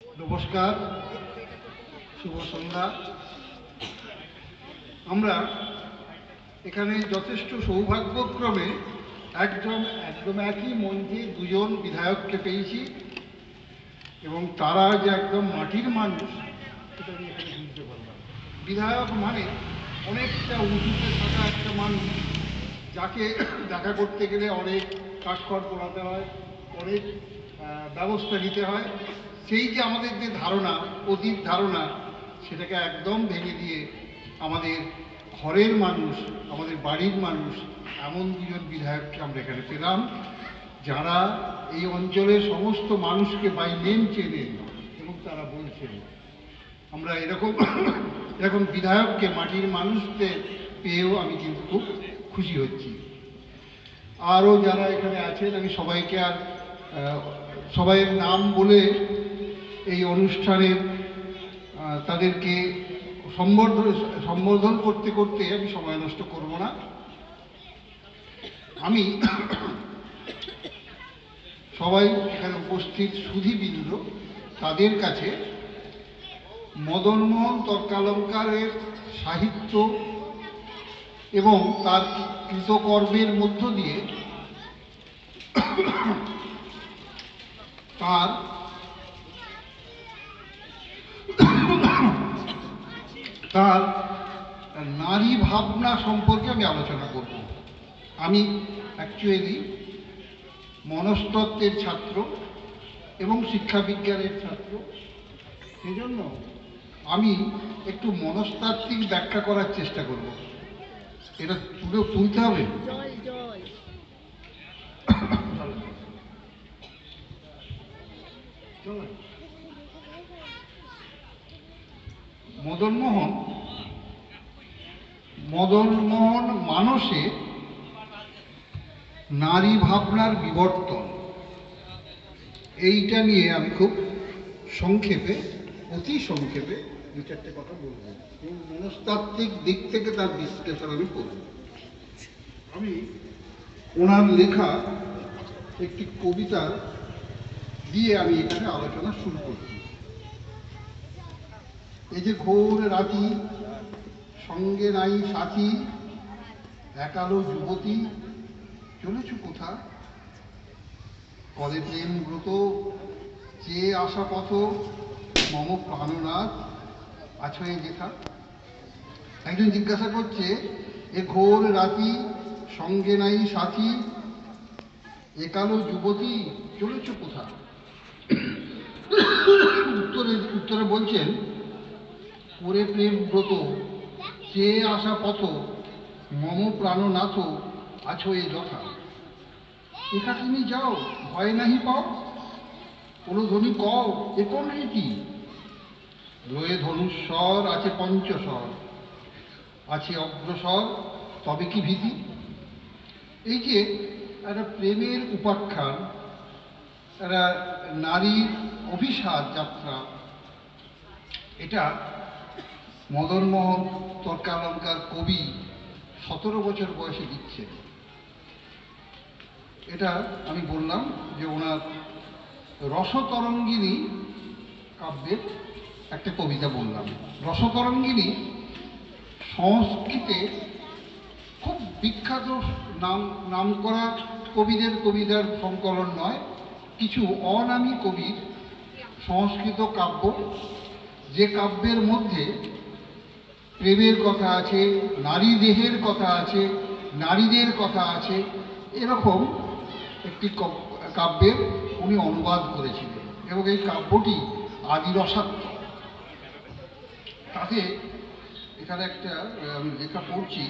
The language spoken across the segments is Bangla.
নমস্কার, শুভ সন্ধ্যা। আমরা এখানে যথেষ্ট সৌভাগ্যক্রমে একদম একই মঞ্চে দুজন বিধায়ককে পেয়েছি এবং তারা যে একদম মাটির মানুষ সেটা আমি এখানে বুঝতে পারলাম। বিধায়ক মানে অনেকটা উঁচুতে থাকা একটা মানুষ, যাকে দেখা করতে গেলে অনেক কাঠখড় পোড়াতে হয়, অনেক ব্যবস্থা নিতে হয়। সেই যে আমাদের যে ধারণা, অতীত ধারণা, সেটাকে একদম ভেঙে দিয়ে আমাদের ঘরের মানুষ, আমাদের বাড়ির মানুষ, এমন দুজন বিধায়ককে আমরা এখানে পেলাম, যারা এই অঞ্চলের সমস্ত মানুষকে বাই নেম চেনেন এবং তারা বলছেন। আমরা এরকম এরকম বিধায়ককে, মাটির মানুষদের পেয়েও আমি কিন্তু খুব খুশি হচ্ছি। আরও যারা এখানে আছেন, আমি সবাইকে আর সবাইয়ের নাম বলে এই অনুষ্ঠানের তাদেরকে সম্বোধন করতে করতে আমি সময় নষ্ট করব না। আমি সবাই এখানে উপস্থিত সুধীবৃন্দ, তাদের কাছে মদনমোহন তর্কালঙ্কারের সাহিত্য এবং তার কৃতকর্মের মধ্য দিয়ে তার তার নারী ভাবনা সম্পর্কে আমি আলোচনা করব। আমি অ্যাকচুয়ালি মনস্তত্ত্বের ছাত্র এবং শিক্ষাবিজ্ঞানের ছাত্র, সেজন্য আমি একটু মনস্তাত্ত্বিক ব্যাখ্যা করার চেষ্টা করব। এটা তুলতে হবে। মদনমোহন মানসে নারী ভাবনার বিবর্তন, এইটা নিয়ে আমি খুব সংক্ষেপে, অতি সংক্ষেপে দু চারটে কথা বলবো এবং মনস্তাত্ত্বিক দিক থেকে তার বিশ্লেষণ আমি করব। আমি ওনার লেখা একটি কবিতা দিয়ে আমি এখানে আলোচনা শুরু করছি। এই যে ঘোর রাতি, সঙ্গে নাই সাথী, একালো যুবতী, চলেছ কোথা, পদে প্রেম ব্রত, চেয়ে আসা পথ, মম প্রাণনাথ আছয়ে যেথা। একজন জিজ্ঞাসা করছে, এ ঘোর রাতি, সঙ্গে নাই সাথী, একালো যুবতী, চলেছ কোথা। উত্তরে বলছেন, পরে প্রেম ব্রত, চেয়ে আসা পথ, মম প্রাণনাথ আছয়ে যথা। একা তুমি যাও, ভয় নাহি পাও, প্রধ্বনি কও এ কোন রীতি। লয়ে ধনুস্বর আছে পঞ্চস্বর, আছে অগ্রসর, তবে কি ভীতি। এই যে একটা প্রেমের উপাখ্যান, একটা নারীর অভিসার যাত্রা, এটা মদনমোহন তর্কালঙ্কার কবি 17 বছর বয়সে দিচ্ছেন। এটা আমি বললাম যে ওনার রসতরঙ্গিনী কাব্যের একটা কবিতা বললাম। রসতরঙ্গিনী সংস্কৃতে খুব বিখ্যাত নাম করা কবিতার সংকলন নয়, কিছু অনামী কবির সংস্কৃত কাব্য, যে কাব্যের মধ্যে প্রেমের কথা আছে, নারী দেহের কথা আছে, নারীদের কথা আছে, এরকম একটি কাব্যের উনি অনুবাদ করেছিলেন এবং এই কাব্যটি আদিরসাত্মক। তাতে এখানে একটা আমি লেখা পড়ছি,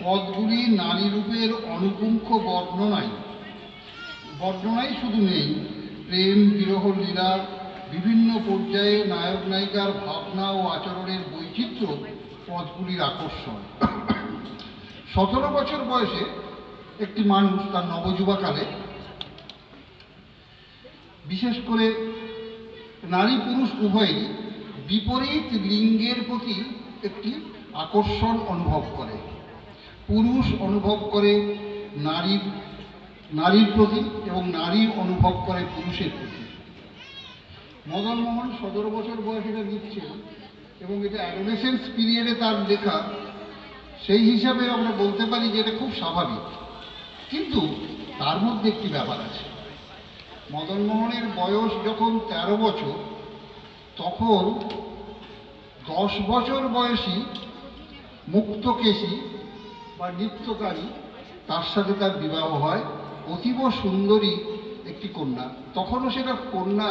পদগুলি নারী রূপের অনুপুঙ্খ বর্ণনাই শুধু নেই, প্রেম বিরহ লীলা, বিভিন্ন পর্যায়ে নায়ক নায়িকার ভাবনা ও আচরণের বৈচিত্র্য পদগুলির আকর্ষণ। 17 বছর বয়সে একটি মানুষ তার নবযুবাকালে, বিশেষ করে নারী পুরুষ উভয়ই বিপরীত লিঙ্গের প্রতি একটি আকর্ষণ অনুভব করে। পুরুষ অনুভব করে নারীর প্রতি এবং নারী অনুভব করে পুরুষের প্রতি। মদনমোহন 17 বছর বয়সে এটা লিখছেন এবং এটা অ্যাডোলেসেন্স পিরিয়ডে তার লেখা, সেই হিসাবে আমরা বলতে পারি যে এটা খুব স্বাভাবিক। কিন্তু তার মধ্যে একটি ব্যাপার আছে। মদনমোহনের বয়স যখন 13 বছর, তখন 10 বছর বয়সী মুক্তকেশী বা নৃত্যকারী, তার সাথে তার বিবাহ হয়। অতীব সুন্দরী একটি কন্যা, তখনও সেটা কন্যা,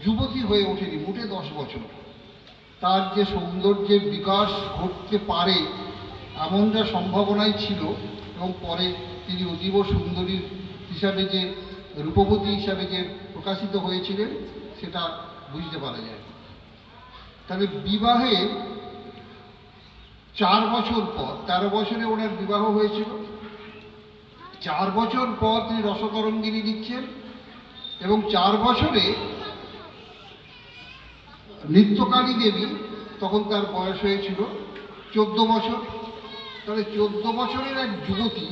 যুবতী হয়ে ওঠেনি, মোটে 10 বছর। তার যে সৌন্দর্যের বিকাশ ঘটতে পারে এমনটা সম্ভাবনাই ছিল, এবং পরে তিনি অতীব সুন্দরী হিসাবে, যে রূপবতী হিসাবে যে প্রকাশিত হয়েছিলেন, সেটা বুঝতে পারা যায়। তাহলে বিবাহে 4 বছর পর, 13 বছরে ওনার বিবাহ হয়েছিল, 4 বছর পর তিনি রসতরঙ্গিনী লিখছেন, এবং 4 বছরে নৃত্যকালী দেবী, তখন তার বয়স হয়েছিল 14 বছর। তাহলে 14 বছরের এক যুবতী,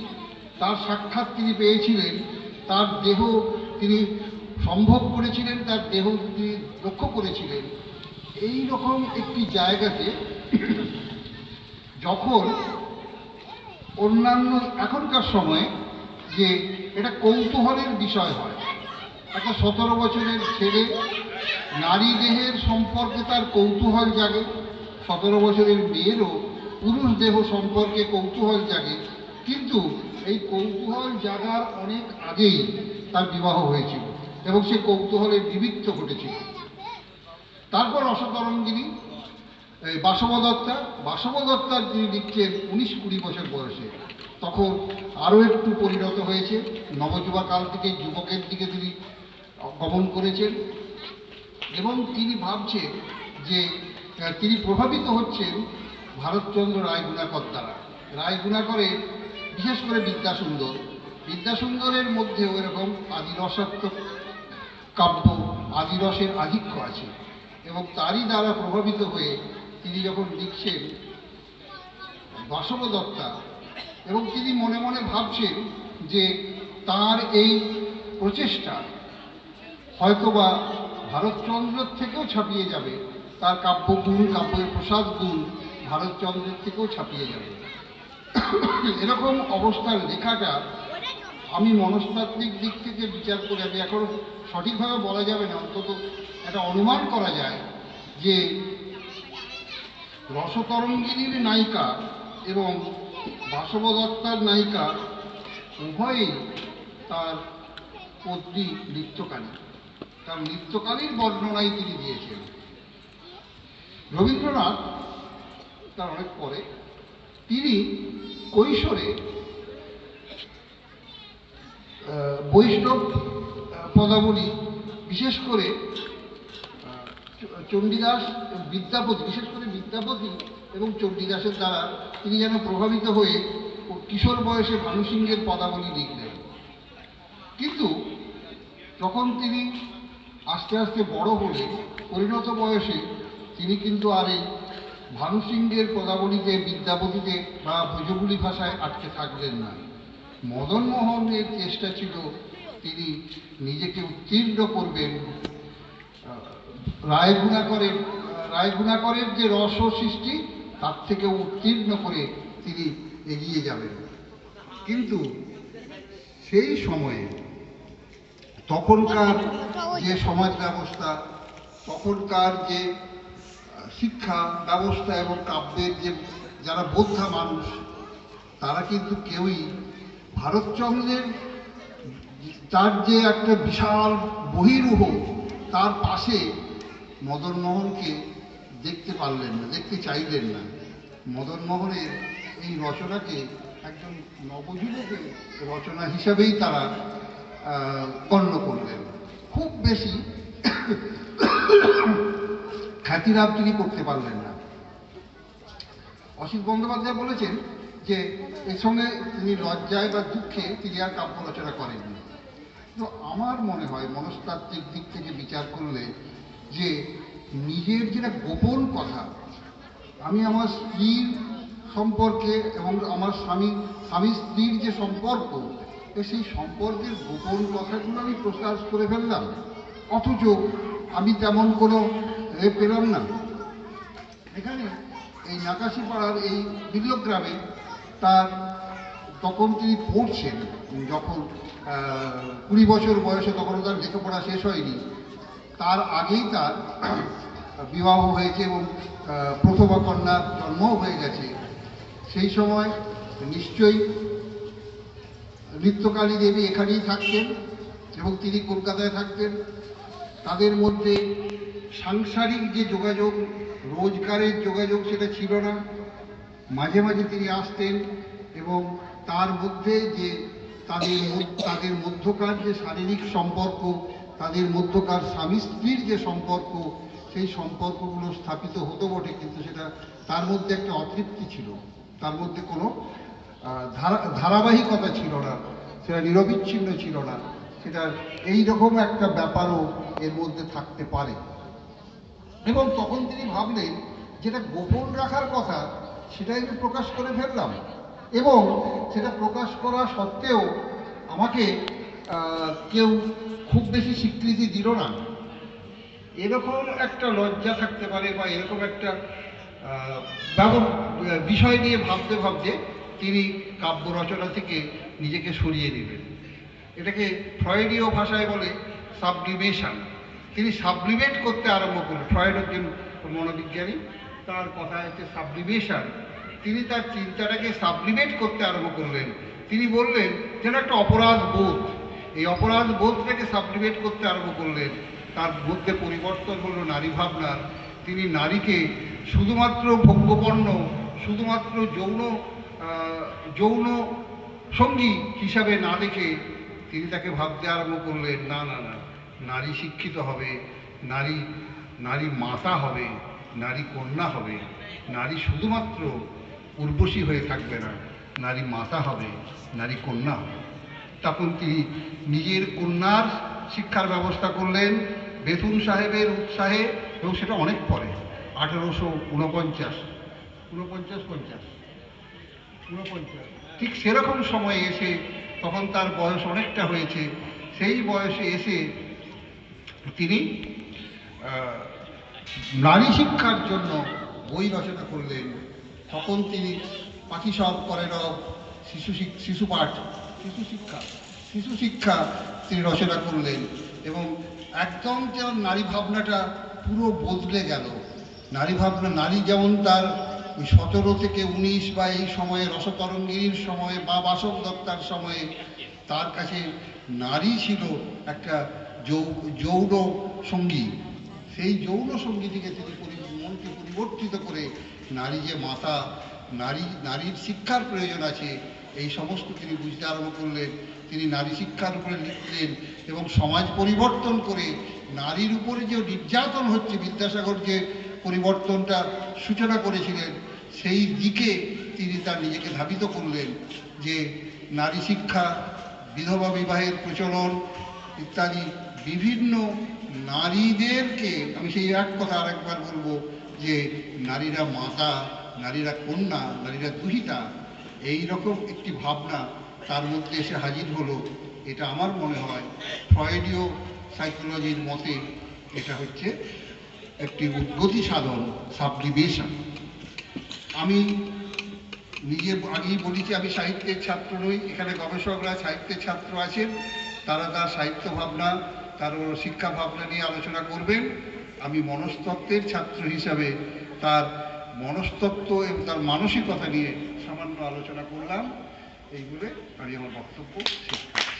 তার সাক্ষাৎ তিনি পেয়েছিলেন, তার দেহ তিনি সম্ভব করেছিলেন, তার দেহ তিনি লক্ষ্য করেছিলেন। এই রকম একটি জায়গাতে যখন অন্যান্য এখনকার সময়ে যে এটা কৌতূহলের বিষয় হয়, একটা 17 বছরের ছেলে, নারী দেহের সম্পর্কে তার কৌতূহল জাগে, 17 বছরের মেয়েরও পুরুষ দেহ সম্পর্কে কৌতূহল জাগে, কিন্তু এই কৌতূহল জাগার অনেক আগেই তার বিবাহ হয়েছিল এবং সে কৌতূহলের নিমিত্ত ঘটেছিল। তারপর রসতরঙ্গিনী, বাসবদত্তার তিনি লিখছেন 19-20 বছর বয়সে, তখন আরও একটু পরিণত হয়েছে, নবযুবা কাল থেকে যুবকের দিকে তিনি গমন করেছেন, এবং তিনি ভাবছেন যে তিনি প্রভাবিত হচ্ছেন ভারতচন্দ্র রায়গুণাকর দ্বারা। রায়গুণাকরের বিশেষ করে বিদ্যাসুন্দরের মধ্যেও এরকম আদিরসাত্মক কাব্য, আদিরসের আধিক্য আছে, এবং তারই দ্বারা প্রভাবিত হয়ে তিনি যখন লিখছেন বাসবদত্তা, এবং তিনি মনে মনে ভাবছেন যে তার এই প্রচেষ্টা হয়তোবা ভারতচন্দ্রের থেকেও ছাপিয়ে যাবে, তার কাব্যগুণ, কাব্যের প্রসাদ গুণ ভারতচন্দ্রের থেকেও ছাপিয়ে যাবে। এরকম অবস্থার লেখাটা আমি মনস্তাত্ত্বিক দিক থেকে বিচার করে, আমি এখন সঠিকভাবে বলা যাবে না, অন্তত একটা অনুমান করা যায় যে রসতরঙ্গিনীর নায়িকা এবং বাসবদত্তার নায়িকা উভয়ই তার পত্নী নৃত্যকালী, তার নৃত্যকালীর বর্ণনাই তিনি দিয়েছেন। রবীন্দ্রনাথ তার অনেক পরে, তিনি কৈশোরে বৈষ্ণব পদাবলী, বিশেষ করে চণ্ডীদাস, বিদ্যাপতি, বিশেষ করে বিদ্যাপতি এবং চণ্ডীদাসের দ্বারা তিনি যেন প্রভাবিত হয়ে কিশোর বয়সে ভানুসিংহের পদাবলী লিখলেন। কিন্তু যখন তিনি আস্তে আস্তে বড় হলেন, পরিণত বয়সে, তিনি কিন্তু আর এই ভানুসিংহের পদাবলীতে, বিদ্যাপতিতে বা ভোজপুরি ভাষায় আটকে থাকলেন না। মদনমোহনের চেষ্টা ছিল তিনি নিজেকে উত্তীর্ণ করবেন রায়গুণাকরের যে রস সৃষ্টি, তার থেকে উত্তীর্ণ করে তিনি এগিয়ে যাবেন। কিন্তু সেই সময়ে তখনকার যে সমাজ ব্যবস্থা, তখনকার যে শিক্ষা ব্যবস্থা এবং কাব্যের যে যারা বোদ্ধা মানুষ, তারা কিন্তু কেউই ভারতচন্দ্রের তার যে একটা বিশাল বহিরূহ, তার পাশে মদনমোহনকে দেখতে পারলেন না, দেখতে চাইলেন না। মদনমোহনের এই রচনাকে একজন নবযুবকের রচনা হিসাবেই তারা গণ্য করলেন। খুব বেশি খ্যাতিলাভ তিনি করতে পারলেন না। অসিত বন্দ্যোপাধ্যায় বলেছেন যে এর সঙ্গে তিনি লজ্জায় বা দুঃখে তিনি আর কাব্য রচনা করেননি। তো আমার মনে হয় মনস্তাত্ত্বিক দিক থেকে বিচার করলে যে নিজের যেটা গোপন কথা, আমি আমার স্ত্রীর সম্পর্কে এবং আমার স্বামী স্ত্রীর যে সম্পর্ক, সেই সম্পর্কের গোপন কথাগুলো আমি প্রকাশ করে ফেললাম, অথচ আমি তেমন কোনো পেলাম না। এখানে এই নাকাশিপাড়ার এই বিল্লগ্রামে তার তখন তিনি পড়ছেন, যখন 20 বছর বয়সে, তখন তার লেখাপড়া শেষ হয়নি, তার আগেই তার বিবাহ হয়েছে এবং প্রথমা কন্যার জন্মও হয়ে গেছে। সেই সময় নিশ্চয়ই নৃত্যকালী দেবী এখানেই থাকতেন এবং তিনি কলকাতায় থাকতেন। তাদের মধ্যে সাংসারিক যে যোগাযোগ, রোজগারের যোগাযোগ, সেটা ছিল না। মাঝে মাঝে তিনি আসতেন এবং তার মধ্যে যে তাদের মধ্যকার যে শারীরিক সম্পর্ক, তাদের মধ্যকার স্বামী স্ত্রীর যে সম্পর্ক, সেই সম্পর্কগুলো স্থাপিত হতো বটে, কিন্তু সেটা তার মধ্যে একটা অতৃপ্তি ছিল, তার মধ্যে কোনো ধারাবাহিকতা ছিল না, সেটা নিরবিচ্ছিন্ন ছিল না। সেটা এইরকম একটা ব্যাপারও এর মধ্যে থাকতে পারে। এবং তখন তিনি ভাবলেন, যেটা গোপন রাখার কথা সেটাই আমি প্রকাশ করে ফেললাম, এবং সেটা প্রকাশ করা সত্ত্বেও আমাকে কেউ খুব বেশি স্বীকৃতি দিল না। এরকম একটা লজ্জা থাকতে পারে, বা এরকম একটা বিষয় নিয়ে ভাবতে ভাবতে তিনি কাব্য রচনা থেকে নিজেকে সরিয়ে নিলেন। এটাকে ফ্রয়েডীয় ভাষায় বলে সাবলিমেশন। তিনি সাবলিমেট করতে আরম্ভ করলেন। ফ্রয়েড একজন মনোবিজ্ঞানী, তার কথা হচ্ছে সাবলিমেশন। তিনি তার চিন্তাটাকে সাবলিমেট করতে আরম্ভ করলেন। তিনি বললেন যেন একটা অপরাধ বোধ, এই অপরাধ বোধটাকে সাবলিমেট করতে আরম্ভ করলেন। তার মধ্যে পরিবর্তন হলো নারী ভাবনার। তিনি নারীকে শুধুমাত্র ভোগ্যপণ্য, শুধুমাত্র যৌন সঙ্গী হিসাবে না দেখে তিনি তাকে ভাবতে আরম্ভ করলেন, না না না, নারী শিক্ষিত হবে, নারী মাতা হবে, নারী কন্যা হবে, নারী শুধুমাত্র উর্বশী হয়ে থাকবে না, নারী মাতা হবে, নারী কন্যা হবে। তখন তিনি নিজের কন্যার শিক্ষার ব্যবস্থা করলেন বেথুন সাহেবের উৎসাহে, এবং সেটা অনেক পরে 1849 ঠিক সেরকম সময়ে এসে, তখন তার বয়স অনেকটা হয়েছে, সেই বয়সে এসে তিনি নারী শিক্ষার জন্য বই রচনা করলেন। তখন তিনি পাঠিসব করেন শিশু শিক্ষা তিনি রচনা করলেন, এবং একদম যেন নারী ভাবনাটা পুরো বদলে গেল। নারী যেমন তার 17 থেকে 19 বা এই সময়ে রসতরঙ্গিনীর সময়ে বা বাসব দত্তার সময়ে তার কাছে নারী ছিল একটা যৌন সঙ্গী। সেই যৌন সঙ্গী থেকে তিনি মনকে পরিবর্তিত করে নারী যে মাতা, নারীর শিক্ষার প্রয়োজন আছে, এই সমস্ত তিনি বুঝতে আরম্ভ করলেন। তিনি নারী শিক্ষার উপরে লিখলেন এবং সমাজ পরিবর্তন করে নারীর উপরে যে নির্যাতন হচ্ছে, বিদ্যাসাগর যে পরিবর্তনটা সূচনা করেছিলেন, সেই দিকে তিনি তার নিজেকে ধাবিত করলেন, যে নারী শিক্ষা, বিধবা বিবাহের প্রচলন ইত্যাদি বিভিন্ন নারীদেরকে, আমি সেই এক কথা আরেকবার বলবো, যে নারীরা মাতা, নারীরা কন্যা, নারীরা দুহিতা, এই রকম একটি ভাবনা তার মধ্যে এসে হাজির হলো। এটা আমার মনে হয় ফ্রয়েডীয় সাইকোলজির মতে এটা হচ্ছে একটি উদ্গতি সাধন, সাবলিমেশন। আমি নিজে আগেই বলেছি, আমি সাহিত্যের ছাত্র নই। এখানে গবেষকরা সাহিত্যের ছাত্র আছেন, তারা তার সাহিত্য ভাবনা, তার শিক্ষা ভাবনা নিয়ে আলোচনা করবেন। আমি মনস্তত্ত্বের ছাত্র হিসাবে তার মনস্তত্ত্ব এবং তার মানসিকতা নিয়ে সামান্য আলোচনা করলাম। এইগুলো আমি আমার বক্তব্য শেষ করছি।